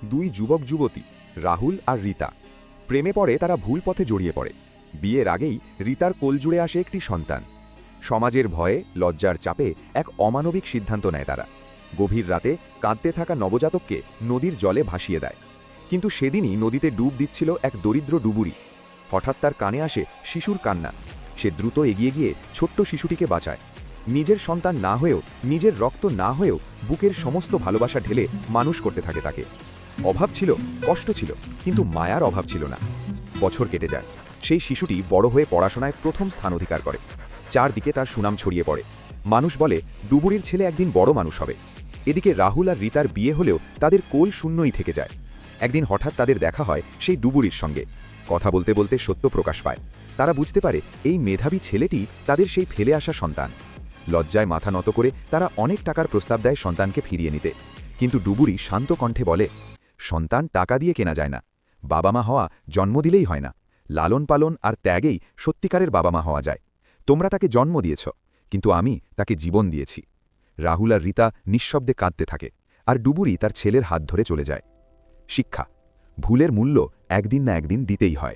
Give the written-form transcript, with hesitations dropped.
দুই যুবক যুবতী, রাহুল আর রীতা। প্রেমে পড়ে তারা ভুল পথে জড়িয়ে পড়ে। বিয়ের আগেই রীতার কোল জুড়ে আসে একটি সন্তান। সমাজের ভয়ে, লজ্জার চাপে এক অমানবিক সিদ্ধান্ত নেয় তারা। গভীর রাতে কাঁদতে থাকা নবজাতককে নদীর জলে ভাসিয়ে দেয়। কিন্তু সেদিনই নদীতে ডুব দিচ্ছিল এক দরিদ্র ডুবুরি। হঠাৎ তার কানে আসে শিশুর কান্না। সে দ্রুত এগিয়ে গিয়ে ছোট্ট শিশুটিকে বাঁচায়। নিজের সন্তান না হয়েও, নিজের রক্ত না হয়েও বুকের সমস্ত ভালোবাসা ঢেলে মানুষ করতে থাকে তাকে। অভাব ছিল, কষ্ট ছিল, কিন্তু মায়ার অভাব ছিল না। বছর কেটে যায়। সেই শিশুটি বড় হয়ে পড়াশোনায় প্রথম স্থান অধিকার করে। চারদিকে তার সুনাম ছড়িয়ে পড়ে। মানুষ বলে ডুবুরির ছেলে একদিন বড় মানুষ হবে। এদিকে রাহুল আর রীতার বিয়ে হলেও তাদের কোল শূন্যই থেকে যায়। একদিন হঠাৎ তাদের দেখা হয় সেই ডুবুরির সঙ্গে। কথা বলতে বলতে সত্য প্রকাশ পায়। তারা বুঝতে পারে এই মেধাবী ছেলেটি তাদের সেই ফেলে আসা সন্তান। লজ্জায় মাথা নত করে তারা অনেক টাকার প্রস্তাব দেয় সন্তানকে ফিরিয়ে নিতে। কিন্তু ডুবুরি শান্ত কণ্ঠে বলে, সন্তান টাকা দিয়ে কেনা যায় না। বাবা মা হওয়া জন্ম দিলেই হয় না। লালন পালন আর ত্যাগেই সত্যিকারের বাবা মা হওয়া যায়। তোমরা তাকে জন্ম দিয়েছ, কিন্তু আমি তাকে জীবন দিয়েছি। রাহুল আর রীতা নিঃশব্দে কাঁদতে থাকে, আর ডুবুরি তার ছেলের হাত ধরে চলে যায়। শিক্ষা: ভুলের মূল্য একদিন না একদিন দিতেই হয়।